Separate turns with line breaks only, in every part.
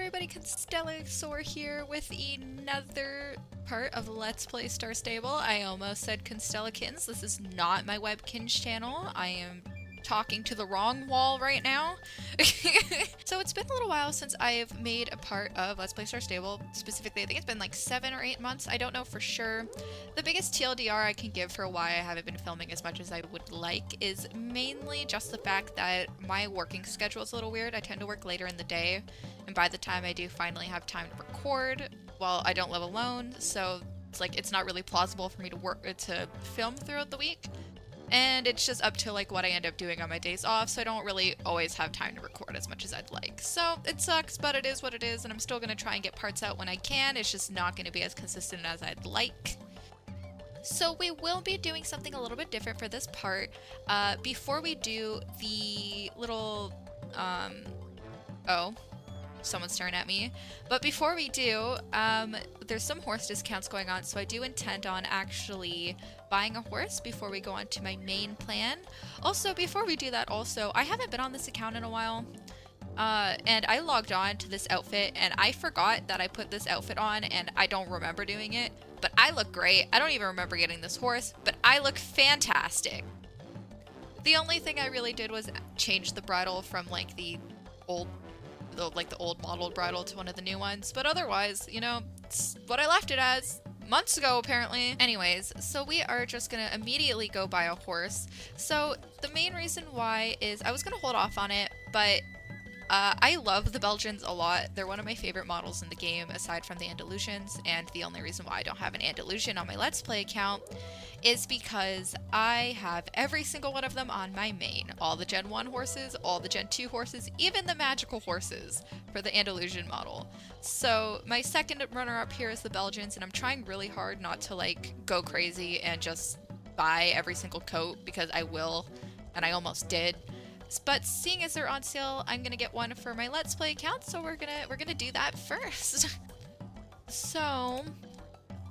everybody, Constellasaur here with another part of Let's Play Star Stable. I almost said Constellakins. This is not my webkins channel. I am talking to the wrong wall right now. So it's been a little while since I've made a part of Let's Play Star Stable. Specifically, I think it's been like 7 or 8 months. I don't know for sure. The biggest TLDR I can give for why I haven't been filming as much as I would like is mainly just the fact that my working schedule is a little weird. I tend to work later in the day, and by the time I do finally have time to record, well, I don't live alone, so it's not really plausible for me to film throughout the week. And it's just up to like what I end up doing on my days off, so I don't really always have time to record as much as I'd like. So it sucks, but it is what it is, and I'm still going to try and get parts out when I can. It's just not going to be as consistent as I'd like. So we will be doing something a little bit different for this part. Before we do the little, oh, someone's staring at me. But before we do, there's some horse discounts going on, so I do intend on actually buying a horse before we go on to my main plan. Also, before we do that also, I haven't been on this account in a while, and I logged on to this outfit, and I forgot that I put this outfit on, and I don't remember doing it, but I look great. I don't even remember getting this horse, but I look fantastic. The only thing I really did was change the bridle from like the old model bridle to one of the new ones, but otherwise, you know, it's what I left it as months ago apparently. Anyways, so we are just gonna immediately go buy a horse. So the main reason why is I was gonna hold off on it, but I love the Belgians a lot. They're one of my favorite models in the game aside from the Andalusians, and the only reason why I don't have an Andalusian on my Let's Play account is because I have every single one of them on my main. All the Gen 1 horses, all the Gen 2 horses, even the magical horses for the Andalusian model. So my second runner-up here is the Belgians, and I'm trying really hard not to like go crazy and just buy every single coat, because I will, and I almost did. But seeing as they're on sale, I'm gonna get one for my Let's Play account, so we're gonna do that first. So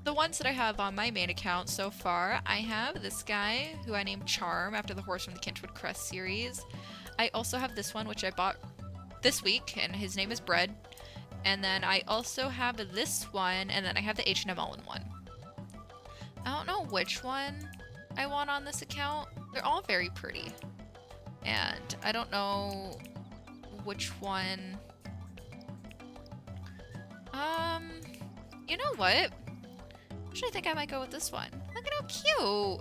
the ones that I have on my main account so far, I have this guy who I named Charm after the horse from the Kinchwood Crest series. I also have this one, which I bought this week, and his name is Bread. And then I also have this one, and then I have the H&M All-in one. I don't know which one I want on this account. They're all very pretty. And I don't know which one. You know what? Actually, I think I might go with this one. Look at how cute!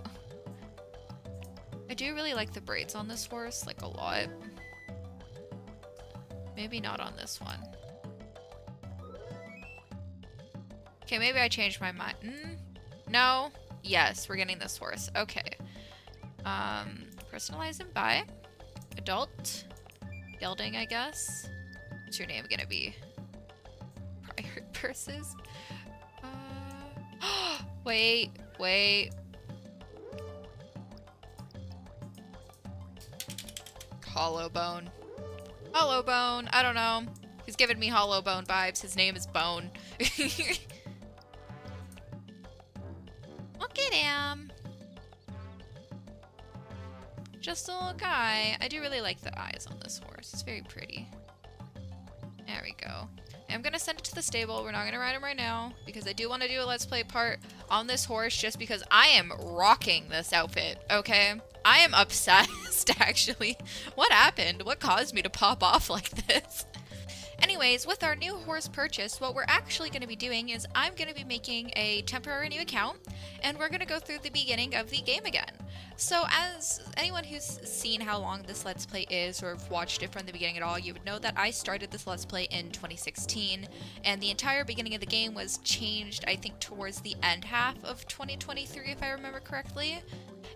I do really like the braids on this horse, like a lot. Maybe not on this one. Okay, maybe I changed my mind. No? Yes, we're getting this horse. Okay. Personalize and buy. Adult. Gelding, I guess. What's your name gonna be? Prior purses? Wait. Hollow Bone. Hollow Bone, I don't know. He's giving me Hollow Bone vibes. His name is Bone. Look at him. Just a little guy. I do really like the eyes on this horse. It's very pretty. There we go. I'm gonna send it to the stable. We're not gonna ride him right now because I do want to do a Let's Play part on this horse just because I am rocking this outfit, okay? I am obsessed, actually. What happened? What caused me to pop off like this? Anyways, with our new horse purchase, what we're actually going to be doing is I'm going to be making a temporary new account, and we're going to go through the beginning of the game again. So as anyone who's seen how long this Let's Play is, or have watched it from the beginning at all, you would know that I started this Let's Play in 2016, and the entire beginning of the game was changed, I think, towards the end half of 2023, if I remember correctly.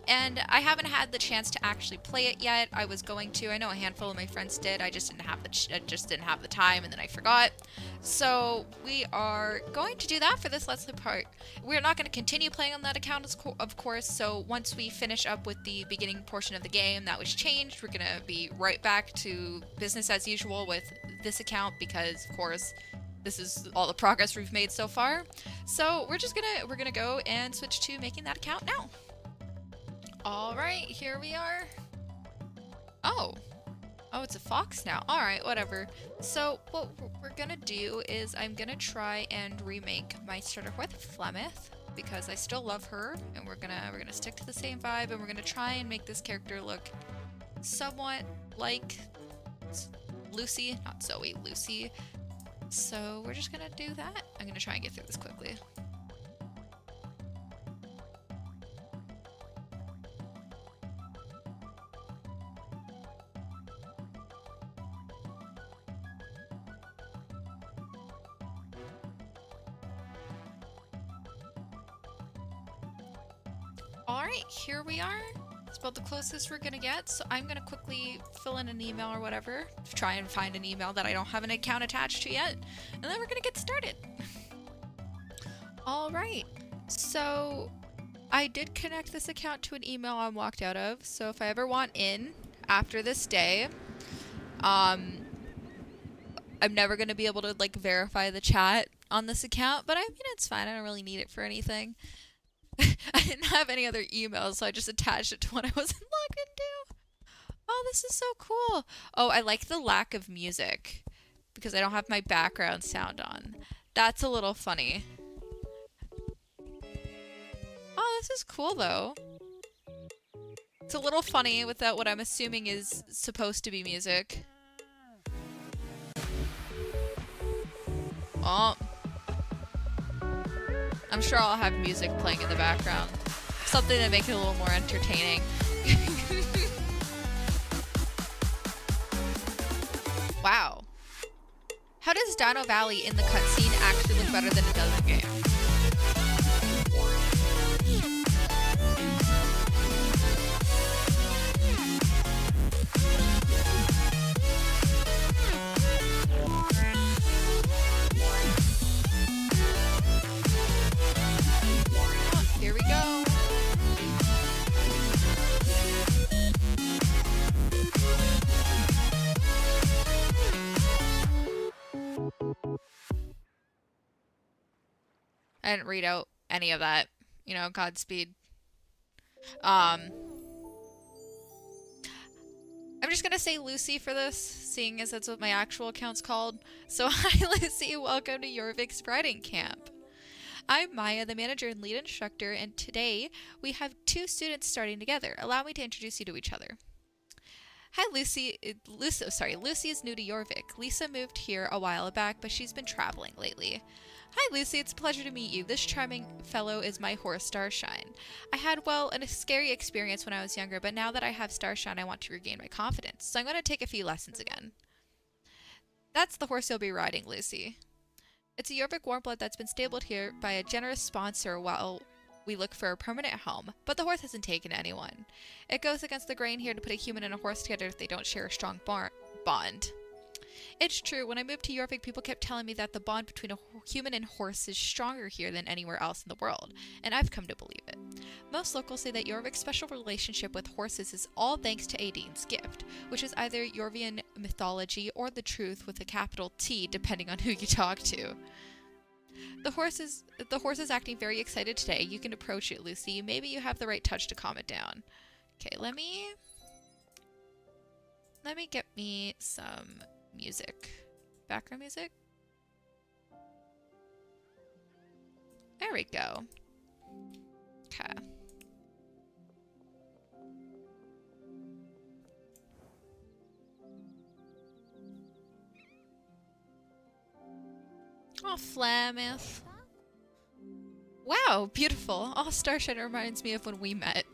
And I haven't had the chance to actually play it yet. I was going to. I know a handful of my friends did. I just didn't have the time, and then I forgot. So we are going to do that for this Let's Play part. We're not going to continue playing on that account, of course. So once we finish up with the beginning portion of the game that was changed, we're going to be right back to business as usual with this account because, of course, this is all the progress we've made so far. So we're gonna go and switch to making that account now. Alright, here we are. Oh. Oh, it's a fox now. Alright, whatever. So, what we're gonna do is I'm gonna try and remake my starter with Flemeth, because I still love her, and we're gonna stick to the same vibe, and we're gonna try and make this character look somewhat like Lucy, not Zoe, Lucy. So we're just gonna do that. I'm gonna try and get through this quickly. Alright, here we are. It's about the closest we're gonna get, so I'm gonna quickly fill in an email or whatever. Try and find an email that I don't have an account attached to yet. And then we're gonna get started. Alright, so I did connect this account to an email I'm locked out of, so if I ever want in after this day, I'm never gonna be able to like verify the chat on this account, but I mean it's fine, I don't really need it for anything. I didn't have any other emails, so I just attached it to what I wasn't logged into. Oh, this is so cool. Oh, I like the lack of music because I don't have my background sound on. That's a little funny. Oh, this is cool though. It's a little funny without what I'm assuming is supposed to be music. Oh. I'm sure I'll have music playing in the background. Something to make it a little more entertaining. Wow. How does Dino Valley in the cutscene actually look better than it does in game? Here we go. I didn't read out any of that. You know, Godspeed. I'm just gonna say Lucy for this, seeing as that's what my actual account's called. So hi Lucy, welcome to Jorvik's riding camp. I'm Maya, the manager and lead instructor, and today we have two students starting together. Allow me to introduce you to each other. Hi Lucy. Lucy is new to Jorvik. Lisa moved here a while back, but she's been traveling lately. Hi Lucy, it's a pleasure to meet you. This charming fellow is my horse Starshine. I had, well, a scary experience when I was younger, but now that I have Starshine, I want to regain my confidence. So I'm going to take a few lessons again. That's the horse you'll be riding, Lucy. It's a Jorvik Warmblood that's been stabled here by a generous sponsor while we look for a permanent home, but the horse hasn't taken anyone. It goes against the grain here to put a human and a horse together if they don't share a strong bond. It's true, when I moved to Jorvik, people kept telling me that the bond between a human and horse is stronger here than anywhere else in the world, and I've come to believe it. Most locals say that Jorvik's special relationship with horses is all thanks to Aideen's gift, which is either Jorvian mythology or the truth with a capital T, depending on who you talk to. The horse is acting very excited today. You can approach it, Lucy. Maybe you have the right touch to calm it down. Okay, let me get me some music. Background music? There we go. Okay. Oh, Flemeth. Wow, beautiful. Oh, Starshine reminds me of when we met.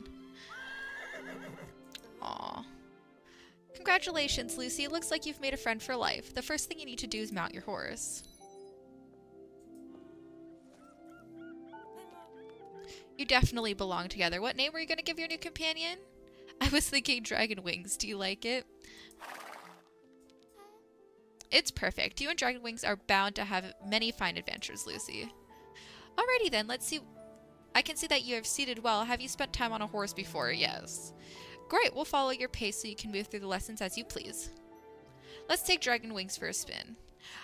Aw. Congratulations, Lucy. Looks like you've made a friend for life. The first thing you need to do is mount your horse. You definitely belong together. What name were you going to give your new companion? I was thinking Dragon Wings. Do you like it? It's perfect. You and Dragon Wings are bound to have many fine adventures, Lucy. Alrighty then, let's see. I can see that you have seated well. Have you spent time on a horse before? Yes. Great, we'll follow your pace so you can move through the lessons as you please. Let's take Dragon Wings for a spin.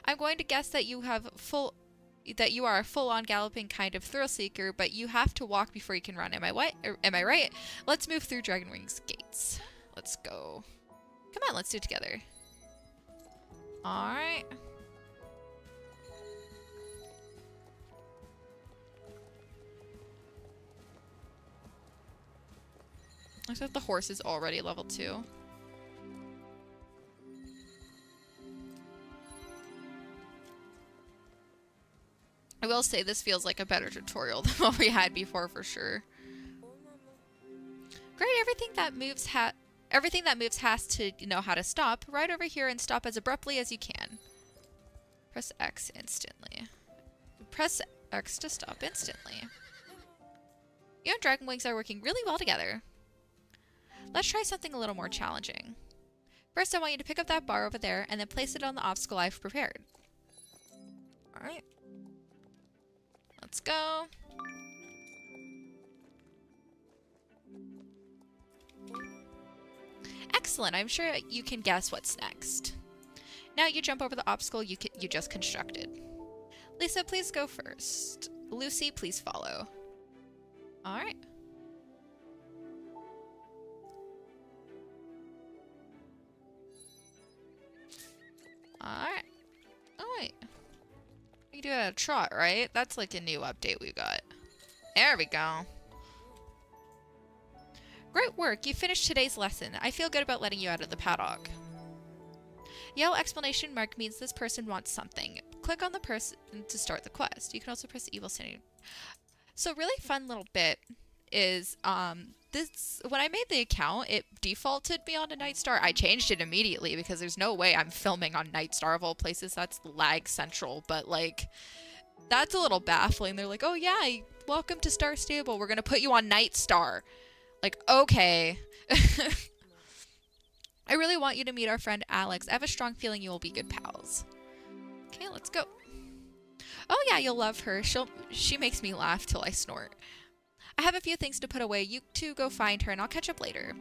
I'm going to guess that you are a full-on galloping kind of thrill seeker, but you have to walk before you can run. Am I right? Let's move through Dragon Wings gates. Let's go. Come on, let's do it together. Alright. Looks like the horse is already level 2. I will say this feels like a better tutorial than what we had before for sure. Great, everything that moves has to know how to stop. Right over here and stop as abruptly as you can. Press X instantly. Press X to stop instantly. You and Dragon Wings are working really well together. Let's try something a little more challenging. First, I want you to pick up that bar over there and then place it on the obstacle I've prepared. Alright. Let's go. Excellent. I'm sure you can guess what's next. Now you jump over the obstacle you just constructed. Lisa, please go first. Lucy, please follow. Alright. Alright. Oh, wait. We can do it at a trot, right? That's like a new update we got. There we go. Great work. You finished today's lesson. I feel good about letting you out of the paddock. Yellow exclamation mark means this person wants something. Click on the person to start the quest. You can also press the evil standing. So really fun little bit is when I made the account, it defaulted me onto Night Star. I changed it immediately because there's no way I'm filming on Night Star of all places. That's lag central, but like that's a little baffling. They're like, "Oh yeah, welcome to Star Stable. We're going to put you on Night Star." Like, okay. I really want you to meet our friend Alex. I have a strong feeling you will be good pals. Okay, let's go. Oh yeah, you'll love her. She makes me laugh till I snort. I have a few things to put away. You two go find her and I'll catch up later.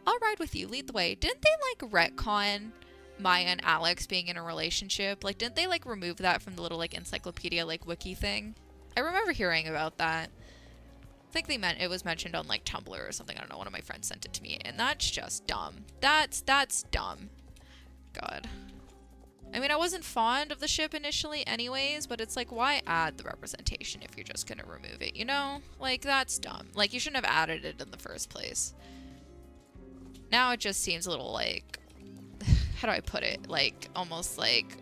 I'll ride with you. Lead the way. Didn't they like retcon Maya and Alex being in a relationship? Like, didn't they like remove that from the little like encyclopedia like wiki thing? I remember hearing about that. I think it was mentioned on like Tumblr or something. I don't know. One of my friends sent it to me, and that's just dumb. That's dumb. God. I mean, I wasn't fond of the ship initially, anyways. But it's like, why add the representation if you're just gonna remove it? You know, like that's dumb. Like you shouldn't have added it in the first place. Now it just seems a little like, how do I put it? Like almost like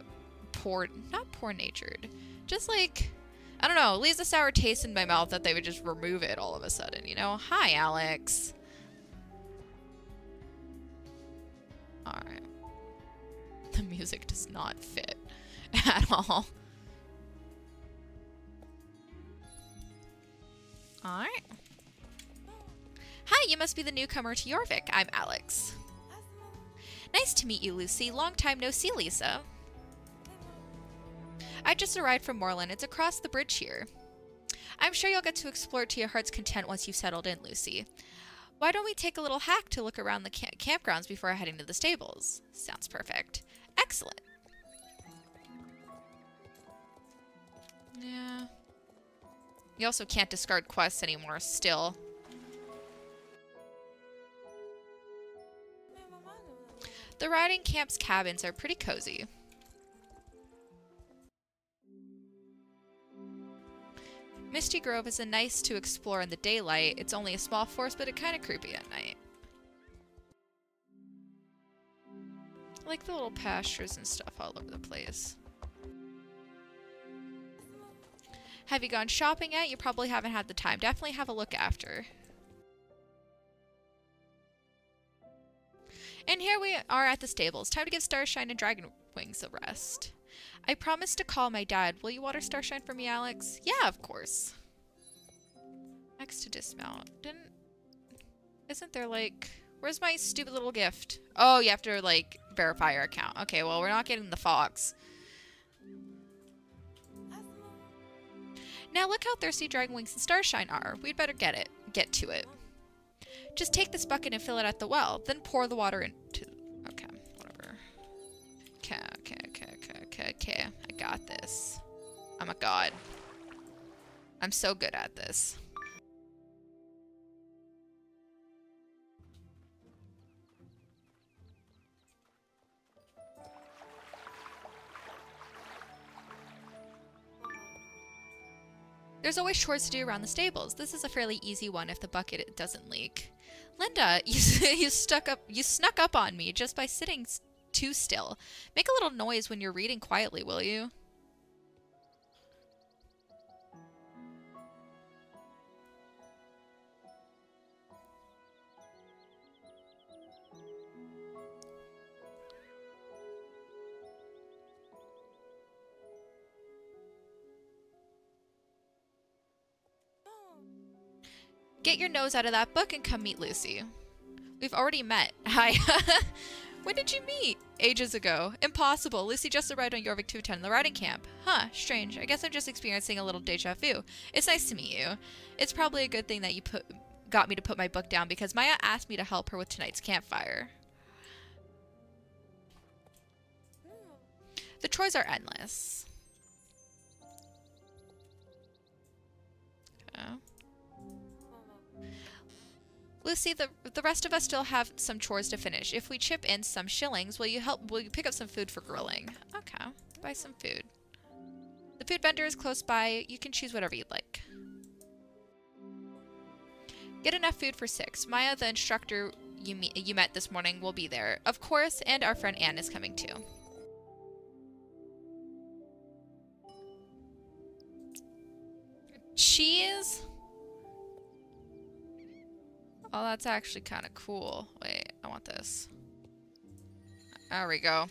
not poor-natured, just like. I don't know, it leaves a sour taste in my mouth that they would just remove it all of a sudden, you know? Hi, Alex. Alright. The music does not fit at all. Alright. Hi, you must be the newcomer to Jorvik. I'm Alex. Nice to meet you, Lucy. Long time no see, Lisa. I just arrived from Moreland. It's across the bridge here. I'm sure you'll get to explore to your heart's content once you've settled in, Lucy. Why don't we take a little hack to look around the campgrounds before heading to the stables? Sounds perfect. Excellent. Yeah. You also can't discard quests anymore, still. The riding camp's cabins are pretty cozy. Misty Grove isn't nice to explore in the daylight. It's only a small forest, but it's kind of creepy at night. I like the little pastures and stuff all over the place. Have you gone shopping yet? You probably haven't had the time. Definitely have a look after. And here we are at the stables. Time to give Starshine and Dragon Wings a rest. I promised to call my dad. Will you water Starshine for me, Alex? Yeah, of course. X to dismount. Isn't there like... Where's my stupid little gift? Oh, you have to like verify your account. Okay, well, we're not getting the fox. Now look how thirsty Dragon Wings and Starshine are. We'd better get to it. Just take this bucket and fill it at the well. Then pour the water into... Okay, whatever. Okay. I got this. I'm a god. I'm so good at this. There's always chores to do around the stables. This is a fairly easy one if the bucket doesn't leak. Linda, you snuck up on me just by sitting too still. Make a little noise when you're reading quietly, will you? Get your nose out of that book and come meet Lucy. We've already met. Hi. When did you meet? Ages ago. Impossible. Lucy just arrived on Jorvik to attend the riding camp. Huh, strange. I guess I'm just experiencing a little deja vu. It's nice to meet you. It's probably a good thing that you got me to put my book down because Maya asked me to help her with tonight's campfire. The chores are endless. Okay. Lucy, the rest of us still have some chores to finish. If we chip in some shillings, will you pick up some food for grilling? Okay, buy some food. The food vendor is close by. You can choose whatever you'd like. Get enough food for 6. Maya, the instructor you met this morning, will be there. Of course, and our friend Anne is coming too. Cheese? Oh, that's actually kind of cool. Wait, I want this. There we go.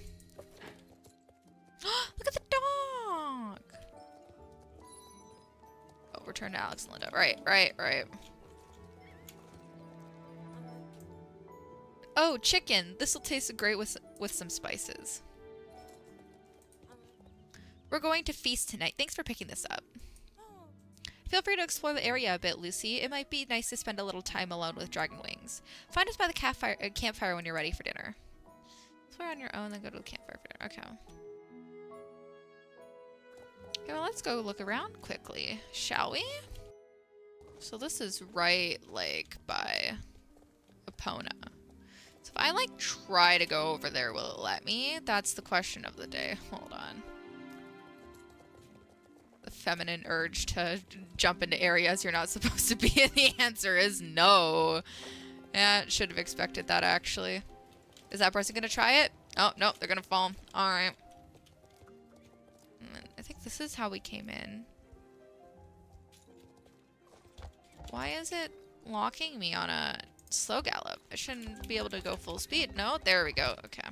Look at the dog! Oh, return to Alex and Linda. Right. Oh, chicken! This'll taste great with some spices. We're going to feast tonight. Thanks for picking this up. Feel free to explore the area a bit, Lucy. It might be nice to spend a little time alone with dragon wings. Find us by the campfire when you're ready for dinner. Explore on your own, then go to the campfire for dinner. Okay. Okay, well, let's go look around quickly, shall we? So this is right, like, by Epona. So if I, like, try to go over there, will it let me? That's the question of the day. Hold on. The feminine urge to jump into areas you're not supposed to be in. The answer is no. Yeah, should have expected that, actually. Is that person gonna try it? Oh, no, they're gonna fall. Alright. I think this is how we came in. Why is it locking me on a slow gallop? I shouldn't be able to go full speed. No, there we go. Okay.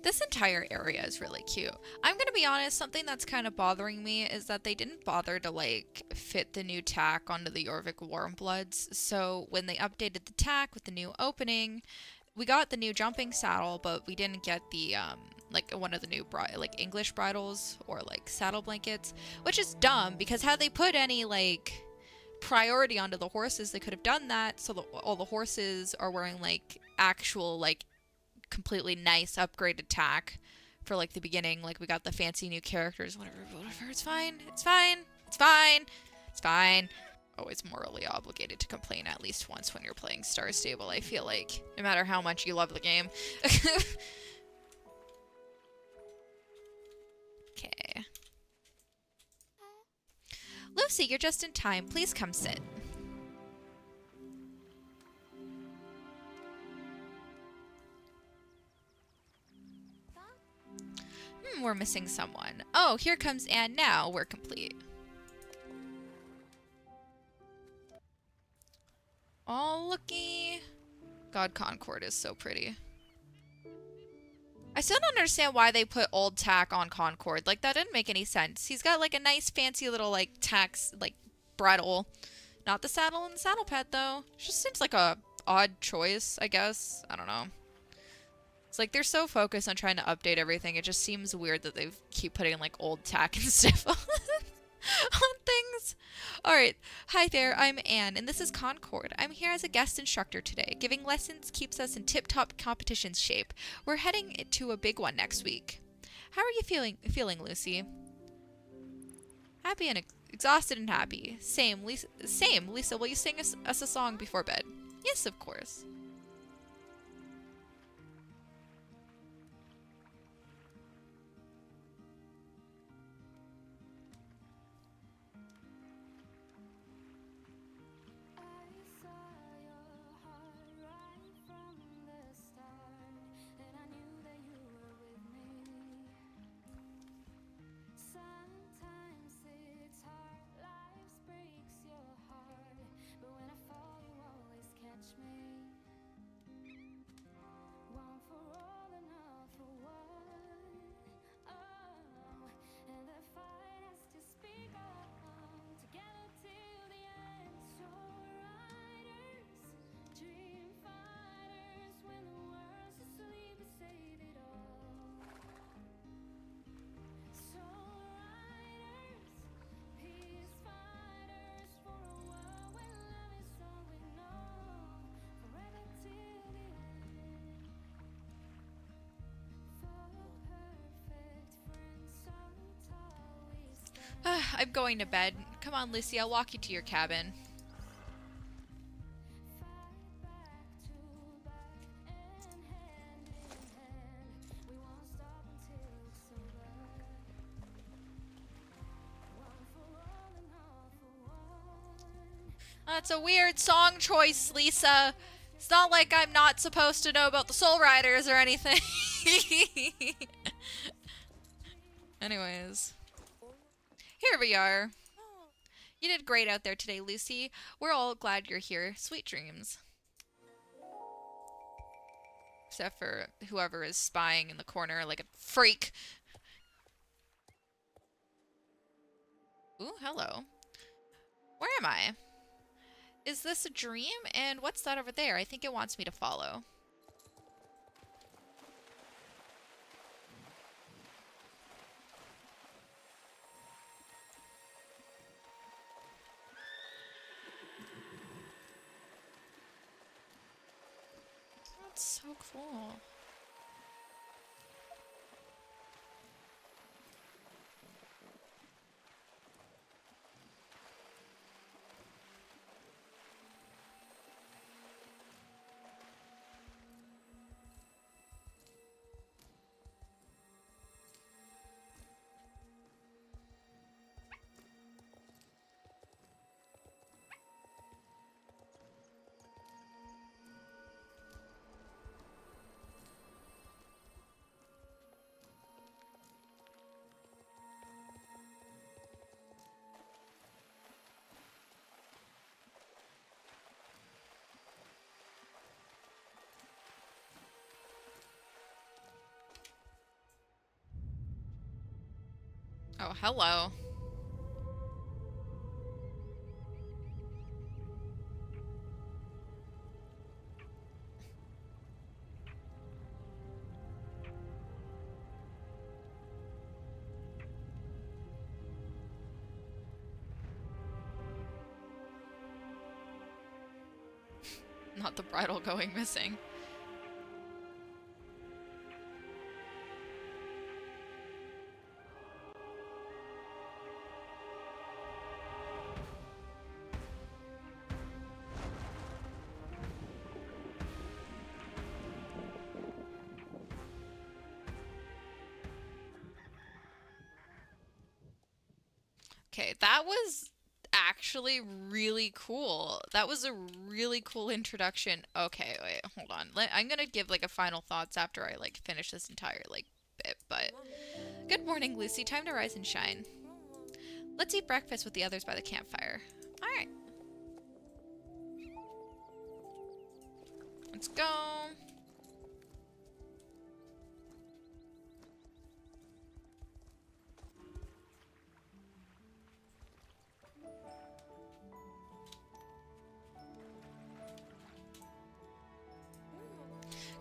This entire area is really cute. I'm gonna be honest, something that's kind of bothering me is that they didn't bother to, like, fit the new tack onto the Jorvik Warmbloods. So when they updated the tack with the new opening, we got the new jumping saddle, but we didn't get the, like, one of the new, like, English bridles or, like, saddle blankets, which is dumb because had they put any, like, priority onto the horses, they could have done that so that all the horses are wearing, like, actual, like, completely nice upgraded tack for, like, the beginning. Like, we got the fancy new characters, whatever, it's fine. Always morally obligated to complain at least once when you're playing Star Stable, I feel like, no matter how much you love the game. Okay. Lucy, you're just in time. Please come sit. We're missing someone. Oh, here comes Anne now. We're complete. Oh, looky. God, Concord is so pretty. I still don't understand why they put old tack on Concord. Like, that didn't make any sense. He's got, like, a nice fancy little, like, tax, like, bridle. Not the saddle and the saddle pad, though. Just seems like a odd choice, I guess. I don't know. It's like they're so focused on trying to update everything. It just seems weird that they keep putting, like, old tack and stuff on. on things. Alright, hi there, I'm Anne, and this is Concord. I'm here as a guest instructor today. Giving lessons keeps us in tip-top competition shape. We're heading to a big one next week. How are you feeling, Lucy? Happy and exhausted and happy. Same, Lisa. Same, Lisa. Will you sing us a song before bed? Yes, of course. I'm going to bed. Come on, Lucy, I'll walk you to your cabin. That's a weird song choice, Lisa. It's not like I'm not supposed to know about the Soul Riders or anything. Anyways. Here we are. You did great out there today, Lucy. We're all glad you're here. Sweet dreams. Except for whoever is spying in the corner like a freak. Ooh, hello. Where am I? Is this a dream? And what's that over there? I think it wants me to follow. That's so cool. Oh, hello. Not the bridle going missing. Okay, that was actually really cool. That was a really cool introduction. Okay, wait, hold on. I'm gonna give like a final thoughts after I like finish this entire like bit, but good morning, Lucy. Time to rise and shine. Let's eat breakfast with the others by the campfire. All right. Let's go.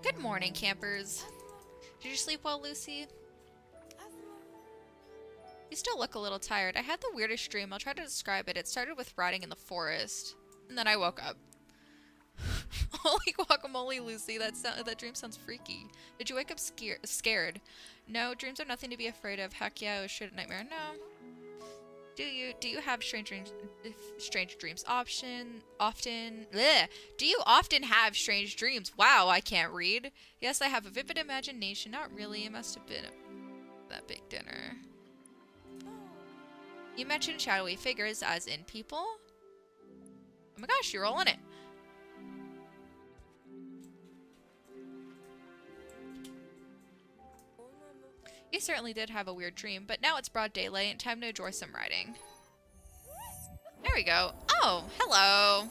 Good morning, campers. Did you sleep well, Lucy? You still look a little tired. I had the weirdest dream. I'll try to describe it. It started with riding in the forest. And then I woke up. Holy guacamole, Lucy. That dream sounds freaky. Did you wake up scared? No, dreams are nothing to be afraid of. Heck yeah, it was straight a nightmare. No. Do you have strange dreams often? Bleh. Do you often have strange dreams? Wow, I can't read. Yes, I have a vivid imagination. Not really. It must have been that big dinner. You mentioned shadowy figures as in people? Oh my gosh, you're rolling it. You certainly did have a weird dream, but now it's broad daylight and time to enjoy some riding. There we go. Oh, hello.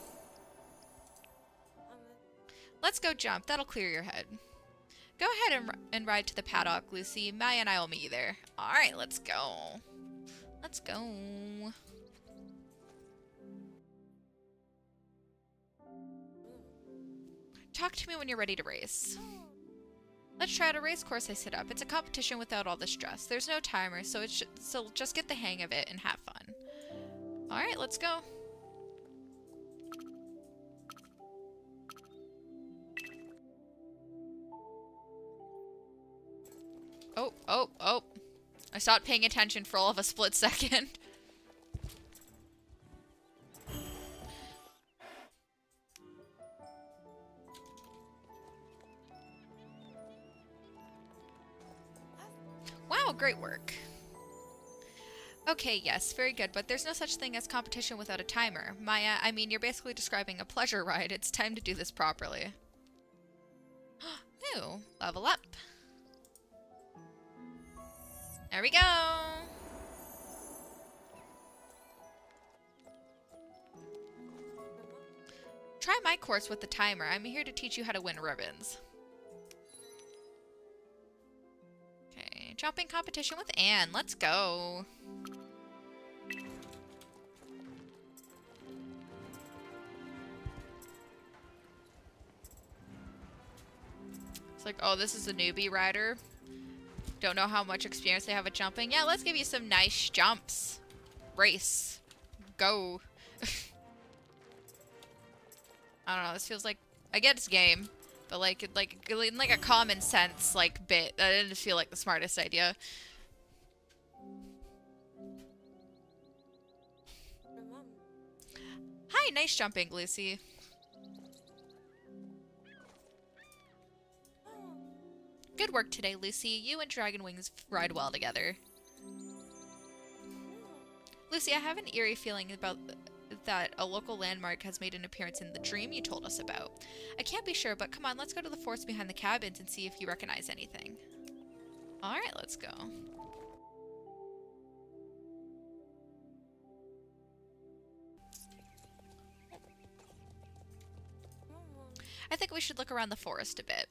Let's go jump. That'll clear your head. Go ahead and ride to the paddock, Lucy. Maya and I will meet you there. Alright, let's go. Let's go. Talk to me when you're ready to race. Let's try out a race course I set up. It's a competition without all the stress. There's no timer, so just get the hang of it and have fun. Alright, let's go. Oh. I stopped paying attention for all of a split second. Wow, great work. Okay, yes, very good, but there's no such thing as competition without a timer. Maya, I mean, you're basically describing a pleasure ride. It's time to do this properly. Ooh, level up. There we go. Try my course with the timer. I'm here to teach you how to win ribbons. Okay, jumping competition with Anne. Let's go. It's like, oh, this is a newbie rider. Don't know how much experience they have at jumping. Yeah, let's give you some nice jumps. Race. Go. I don't know, this feels like, I get it's game, but like a common sense like bit. That didn't feel like the smartest idea. Hi, nice jumping, Lucy. Good work today, Lucy. You and Dragon Wings ride well together. Lucy, I have an eerie feeling about that a local landmark has made an appearance in the dream you told us about. I can't be sure, but come on, let's go to the forest behind the cabins and see if you recognize anything. Alright, let's go. I think we should look around the forest a bit.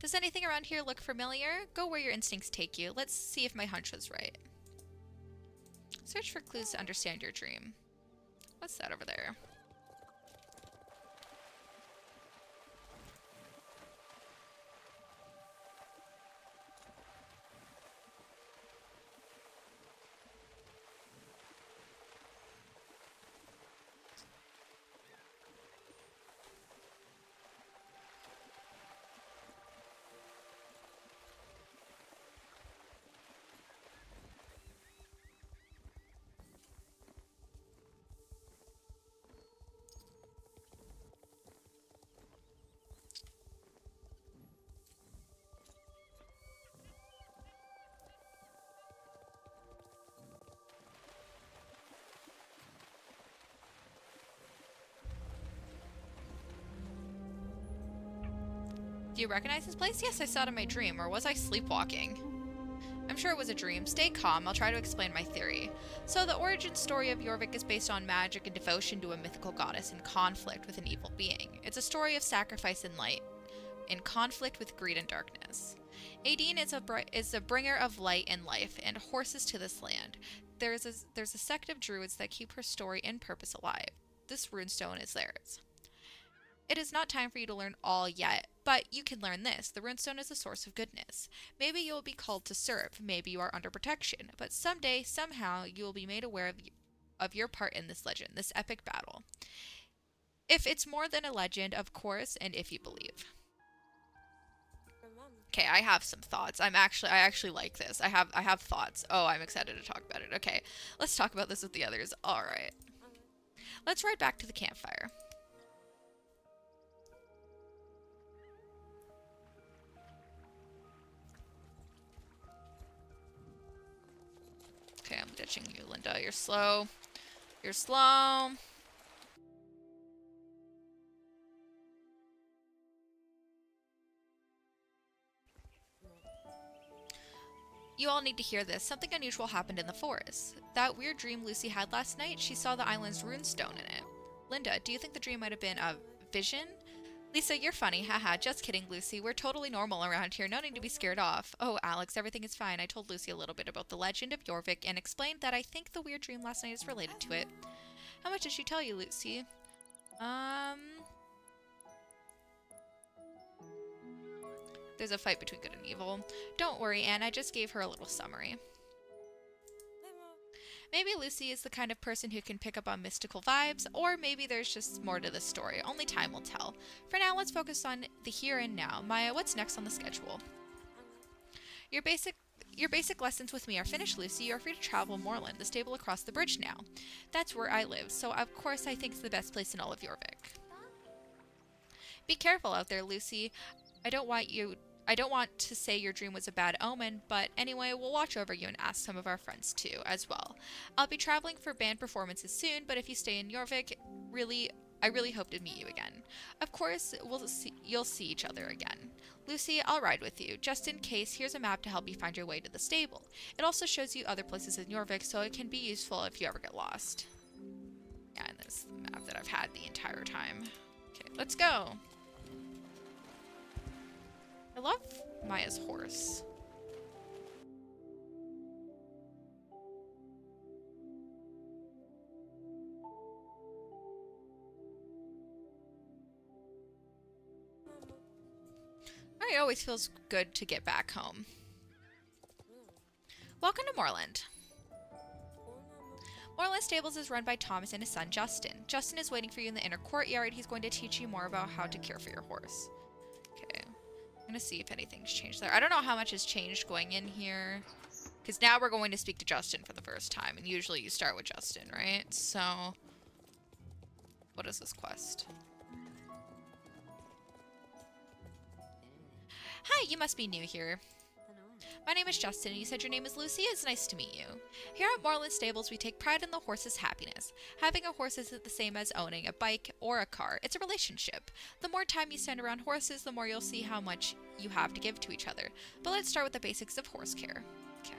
Does anything around here look familiar? Go where your instincts take you. Let's see if my hunch was right. Search for clues to understand your dream. What's that over there? Do you recognize this place? Yes, I saw it in my dream. Or was I sleepwalking? I'm sure it was a dream. Stay calm. I'll try to explain my theory. So the origin story of Jorvik is based on magic and devotion to a mythical goddess in conflict with an evil being. It's a story of sacrifice and light, in conflict with greed and darkness. Aideen is a bringer of light and life, and horses to this land. There's a sect of druids that keep her story and purpose alive. This runestone is theirs. It is not time for you to learn all yet, but you can learn this. The runestone is a source of goodness. Maybe you will be called to serve. Maybe you are under protection. But someday, somehow, you will be made aware of your part in this legend, this epic battle. If it's more than a legend, of course, and if you believe. Okay, I have some thoughts. I actually like this. I have thoughts. Oh, I'm excited to talk about it. Okay, let's talk about this with the others. All right. Let's ride back to the campfire. Okay, I'm ditching you, Linda. You're slow. You're slow. You all need to hear this. Something unusual happened in the forest. That weird dream Lucy had last night, she saw the island's runestone in it. Linda, do you think the dream might have been a vision? Lisa, you're funny. Haha, just kidding, Lucy. We're totally normal around here. No need to be scared off. Oh, Alex, everything is fine. I told Lucy a little bit about the legend of Jorvik and explained that I think the weird dream last night is related to it. How much did she tell you, Lucy? There's a fight between good and evil. Don't worry, Anne. I just gave her a little summary. Maybe Lucy is the kind of person who can pick up on mystical vibes, or maybe there's just more to the story. Only time will tell. For now, let's focus on the here and now. Maya, what's next on the schedule? Your basic lessons with me are finished, Lucy. You're free to travel Moorland, the stable across the bridge now. That's where I live, so of course I think it's the best place in all of Jorvik. Be careful out there, Lucy. I don't want to say your dream was a bad omen, but anyway, we'll watch over you and ask some of our friends too, as well. I'll be traveling for band performances soon, but if you stay in Jorvik, I really hope to meet you again. Of course, you'll see each other again. Lucy, I'll ride with you. Just in case, here's a map to help you find your way to the stable. It also shows you other places in Jorvik, so it can be useful if you ever get lost. Yeah, and this is the map that I've had the entire time. Okay, let's go. I love Maya's horse. It always feels good to get back home. Welcome to Moorland. Moorland Stables is run by Thomas and his son Justin. Justin is waiting for you in the inner courtyard. He's going to teach you more about how to care for your horse. Okay. I'm going to see if anything's changed there. I don't know how much has changed going in here. Because now we're going to speak to Justin for the first time. And usually you start with Justin, right? So, what is this quest? Hi, you must be new here. My name is Justin, and you said your name is Lucy? It's nice to meet you. Here at Moorland Stables, we take pride in the horse's happiness. Having a horse isn't the same as owning a bike or a car. It's a relationship. The more time you spend around horses, the more you'll see how much you have to give to each other. But let's start with the basics of horse care. Okay.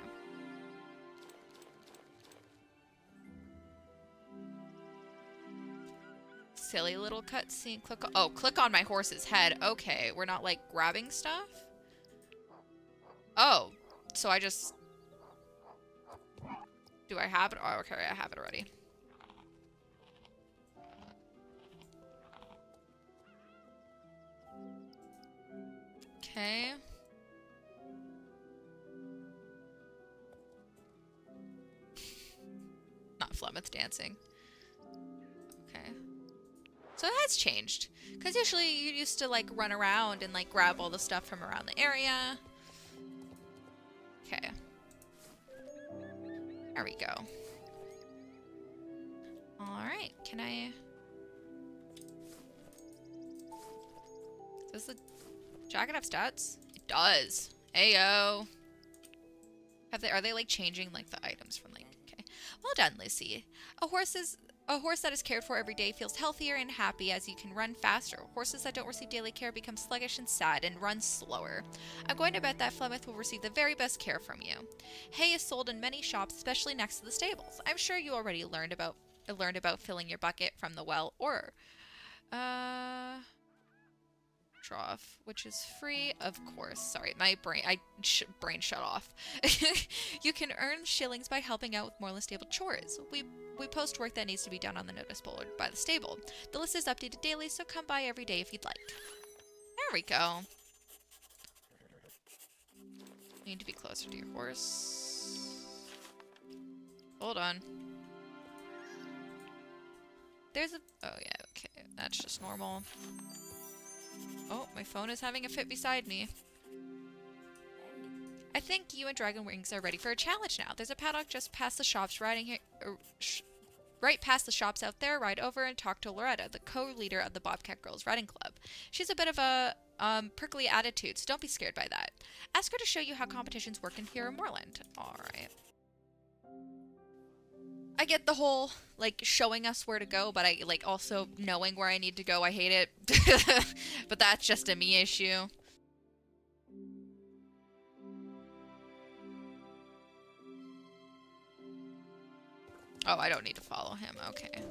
Silly little cutscene. Click on my horse's head. Okay, we're not, like, grabbing stuff? Oh, so I just... Do I have it? Oh, okay, I have it already. Okay. Not Flemeth dancing. Okay. So it has changed. Because usually you used to, like, run around and, like, grab all the stuff from around the area. Okay. There we go. Alright, can I... Does the jacket have stats? It does. Ayo. Are they like changing like the items from like... Okay. Well done, Lucy. A horse that is cared for every day feels healthier and happy as you can run faster. Horses that don't receive daily care become sluggish and sad and run slower. I'm going to bet that Flemeth will receive the very best care from you. Hay is sold in many shops, especially next to the stables. I'm sure you already learned about filling your bucket from the well or trough, which is free, of course. Sorry, my brain brain shut off. You can earn shillings by helping out with Moorland stable chores. we post work that needs to be done on the notice board by the stable. The list is updated daily, so come by every day if you'd like. There we go. You need to be closer to your horse. Hold on. There's a... Oh, yeah, okay. That's just normal. Oh, my phone is having a fit beside me. I think you and Dragon Wings are ready for a challenge now. There's a paddock just past the shops riding here... right past the shops out there. Ride over and talk to Loretta, the co-leader of the Bobcat Girls Riding Club. She's a bit of a prickly attitude, so don't be scared by that. Ask her to show you how competitions work in here in Moorland. Alright. I get the whole, like, showing us where to go, but I, like, also knowing where I need to go. I hate it. But that's just a me issue. Oh, I don't need to follow him. Okay.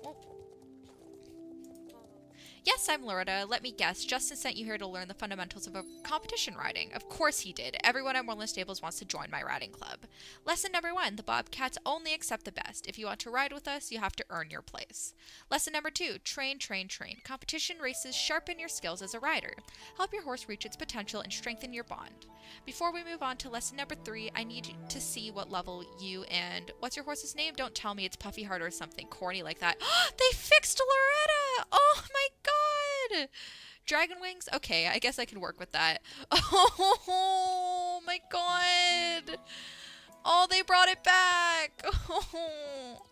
Oh. Yes, I'm Loretta. Let me guess. Justin sent you here to learn the fundamentals of competition riding. Of course he did. Everyone at Moorland Stables wants to join my riding club. Lesson number 1. The Bobcats only accept the best. If you want to ride with us, you have to earn your place. Lesson number 2. Train, train, train. Competition races sharpen your skills as a rider. Help your horse reach its potential and strengthen your bond. Before we move on to lesson number 3, I need you to see what level you and... What's your horse's name? Don't tell me it's Puffy Heart or something corny like that. They fixed Loretta! Oh my god! Dragon Wings? Okay, I guess I can work with that. Oh my god! Oh, they brought it back! Oh.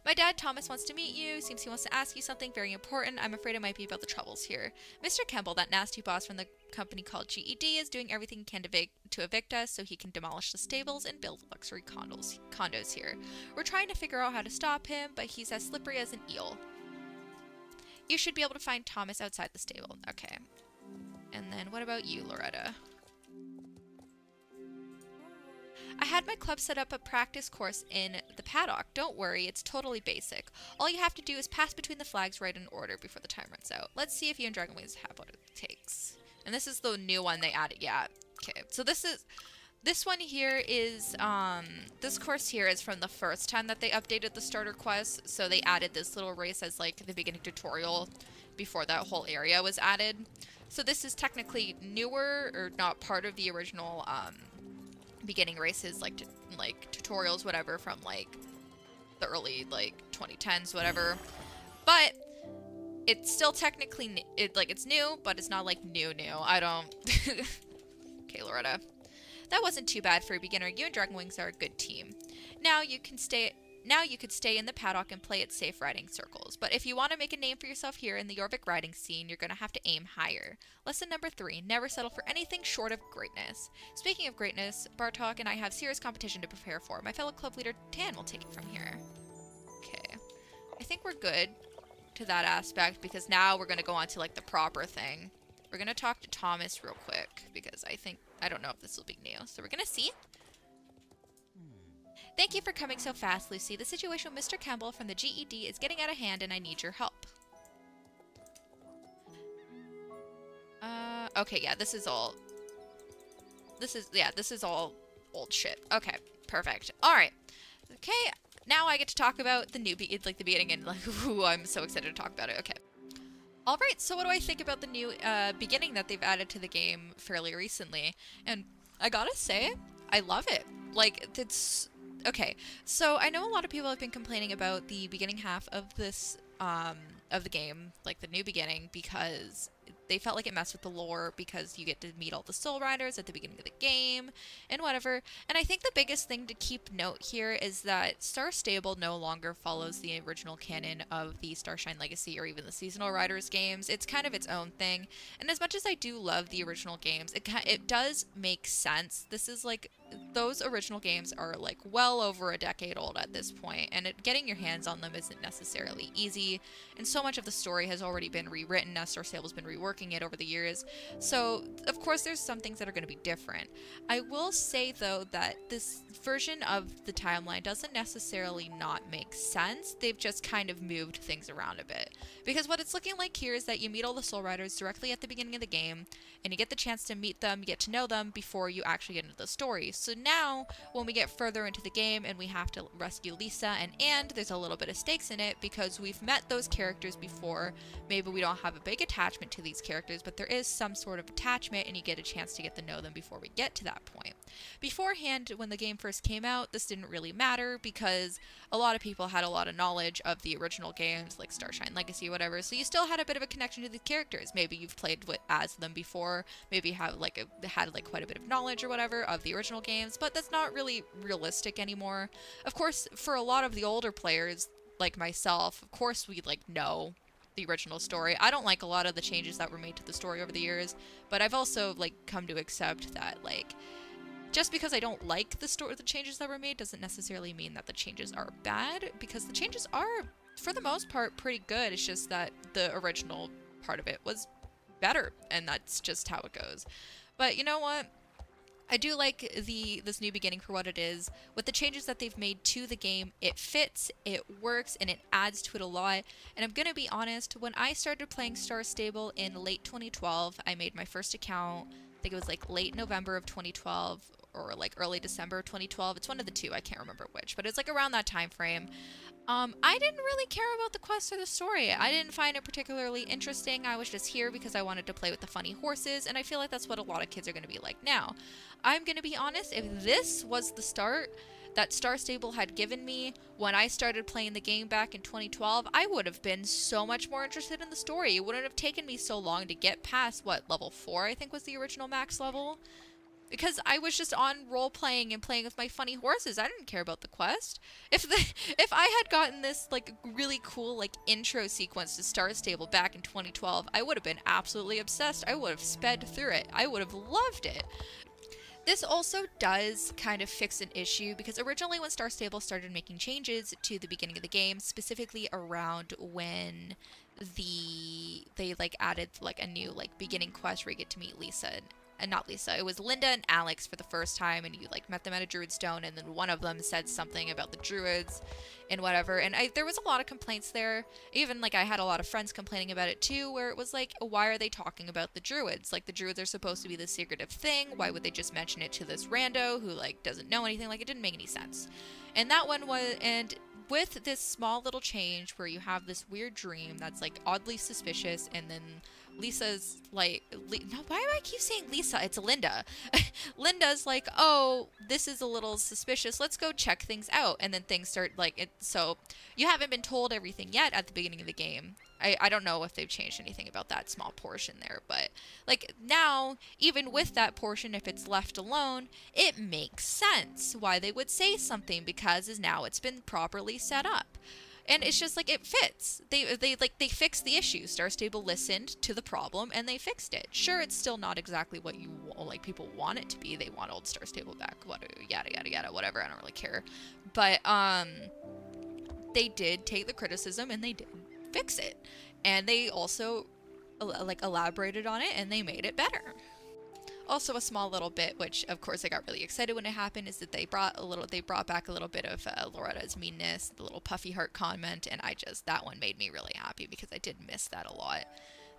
My dad, Thomas, wants to meet you. Seems he wants to ask you something very important. I'm afraid it might be about the troubles here. Mr. Kemble, that nasty boss from the company called GED, is doing everything he can to evict us so he can demolish the stables and build luxury condos here. We're trying to figure out how to stop him, but he's as slippery as an eel. You should be able to find Thomas outside the stable. Okay. And then what about you, Loretta? I had my club set up a practice course in the paddock. Don't worry, it's totally basic. All you have to do is pass between the flags right in order before the time runs out. Let's see if you and Dragon Wings have what it takes. And this is the new one they added. Yeah. Okay. So this one here is, this course here is from the first time that they updated the starter quest. So they added this little race as like the beginning tutorial before that whole area was added. So this is technically newer or not part of the original, beginning races, like tutorials, whatever, from like the early like 2010s, whatever. But it's still technically it's new, but it's not like new. I don't. Okay, Loretta, that wasn't too bad for a beginner. You and Dragon Wings are a good team. Now you could stay in the paddock and play at safe riding circles. But if you want to make a name for yourself here in the Jorvik riding scene, you're going to have to aim higher. Lesson number 3, never settle for anything short of greatness. Speaking of greatness, Bartok and I have serious competition to prepare for. My fellow club leader, Tan, will take it from here. Okay. I think we're good to that aspect because now we're going to go on to like the proper thing. We're going to talk to Thomas real quick because I don't know if this will be new. So we're going to see. Thank you for coming so fast, Lucy. The situation with Mr. Campbell from the GED is getting out of hand and I need your help. Okay, yeah, this is all old shit. Okay, perfect. Alright. Okay, now I get to talk about the new, the beginning and like, ooh, I'm so excited to talk about it. Okay. Alright, so what do I think about the new beginning that they've added to the game fairly recently? And I gotta say, I love it. Like, it's... Okay, so I know a lot of people have been complaining about the beginning half of this, of the game, like the new beginning, because they felt like it messed with the lore because you get to meet all the Soul Riders at the beginning of the game and whatever. And I think the biggest thing to keep note here is that Star Stable no longer follows the original canon of the Starshine Legacy or even the Seasonal Riders games. It's kind of its own thing. And as much as I do love the original games, it does make sense. This is like, those original games are like well over a decade old at this point, and getting your hands on them isn't necessarily easy. And so much of the story has already been rewritten as Star Stable's been reworked reworking it over the years. So, of course, there's some things that are going to be different. I will say, though, that this version of the timeline doesn't necessarily not make sense. They've just kind of moved things around a bit. Because what it's looking like here is that you meet all the Soul Riders directly at the beginning of the game, and you get the chance to meet them, get to know them before you actually get into the story. So now, when we get further into the game and we have to rescue Lisa and there's a little bit of stakes in it because we've met those characters before. Maybe we don't have a big attachment to these characters, but there is some sort of attachment and you get a chance to get to know them before we get to that point. Beforehand, when the game first came out, this didn't really matter because a lot of people had a lot of knowledge of the original games, like Starshine Legacy, whatever, so you still had a bit of a connection to the characters. Maybe you've played as them before, maybe you have had quite a bit of knowledge or whatever of the original games, but that's not really realistic anymore. Of course, for a lot of the older players, like myself, of course we know the original story. I don't like a lot of the changes that were made to the story over the years, but I've also come to accept that just because I don't like the changes that were made doesn't necessarily mean that the changes are bad, because the changes are, for the most part, pretty good. It's just that the original part of it was better, and that's just how it goes. But you know what? I do like this new beginning for what it is. With the changes that they've made to the game, it fits, it works, and it adds to it a lot. And I'm gonna be honest, when I started playing Star Stable in late 2012, I made my first account. I think it was late November of 2012 or early December of 2012. It's one of the two, I can't remember which, but it's around that time frame. I didn't really care about the quest or the story. I didn't find it particularly interesting. I was just here because I wanted to play with the funny horses, and I feel like that's what a lot of kids are going to be like now. I'm going to be honest, if this was the start that Star Stable had given me when I started playing the game back in 2012, I would have been so much more interested in the story. It wouldn't have taken me so long to get past, level 4 I think was the original max level. Because I was just on role-playing and playing with my funny horses. I didn't care about the quest. If I had gotten this, really cool, intro sequence to Star Stable back in 2012, I would have been absolutely obsessed. I would have sped through it. I would have loved it. This also does kind of fix an issue, because originally when Star Stable started making changes to the beginning of the game, specifically around when they added, a new, beginning quest where you get to meet Lisa and not Lisa, it was Linda and Alex for the first time, and you met them at a druid stone, and then one of them said something about the druids and whatever, and there was a lot of complaints there. Even I had a lot of friends complaining about it too, where it was why are they talking about the druids? The druids are supposed to be this secretive thing. Why would they just mention it to this rando who doesn't know anything? It didn't make any sense. And that one was, and with this small little change where you have this weird dream that's oddly suspicious, and then Lisa's no, why do I keep saying Lisa? It's Linda. Linda's oh, this is a little suspicious. Let's go check things out. And then things start so you haven't been told everything yet at the beginning of the game. I don't know if they've changed anything about that small portion there, but now, even with that portion, if it's left alone, it makes sense why they would say something, because now it's been properly set up. And it's just it fits. They fixed the issue. Star Stable listened to the problem and they fixed it. Sure, it's still not exactly what you people want it to be. They want old Star Stable back. Yada yada yada. Whatever. I don't really care. But they did take the criticism and they did fix it. And they also elaborated on it and they made it better. Also, a small little bit, which of course I got really excited when it happened, is that they brought back a little bit of Loretta's meanness, the little puffy heart comment, and that one made me really happy because I did miss that a lot.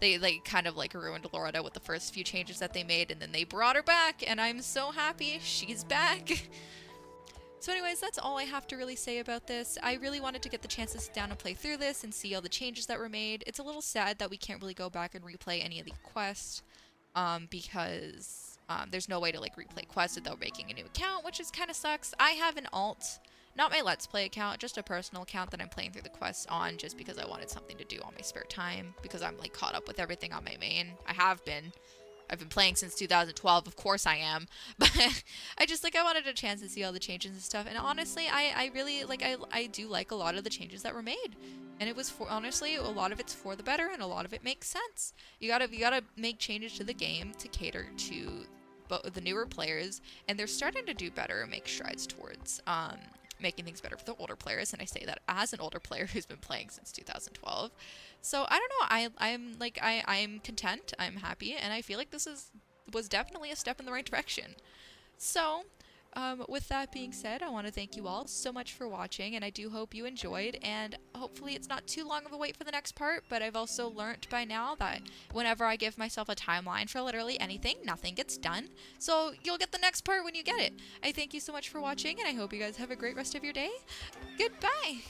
They kind of ruined Loretta with the first few changes that they made, and then they brought her back, and I'm so happy she's back. So anyways, that's all I have to really say about this. I really wanted to get the chance to sit down and play through this and see all the changes that were made. It's a little sad that we can't really go back and replay any of the quests. Because there's no way to replay quests without making a new account, which is kind of sucks. I have an alt, not my Let's Play account, just a personal account that I'm playing through the quests on, just because I wanted something to do on my spare time, because I'm caught up with everything on my main. I've been playing since 2012, of course I am, but I wanted a chance to see all the changes and stuff, and honestly, I really, I do like a lot of the changes that were made. And it was honestly, a lot of it's for the better, and a lot of it makes sense. You gotta make changes to the game to cater to the newer players, and they're starting to do better and make strides towards making things better for the older players, and I say that as an older player who's been playing since 2012. So I don't know, I'm content, I'm happy, and I feel like this was definitely a step in the right direction. So with that being said, I want to thank you all so much for watching, and I do hope you enjoyed, and hopefully it's not too long of a wait for the next part, but I've also learned by now that whenever I give myself a timeline for literally anything, nothing gets done, so you'll get the next part when you get it. I thank you so much for watching, and I hope you guys have a great rest of your day. Goodbye!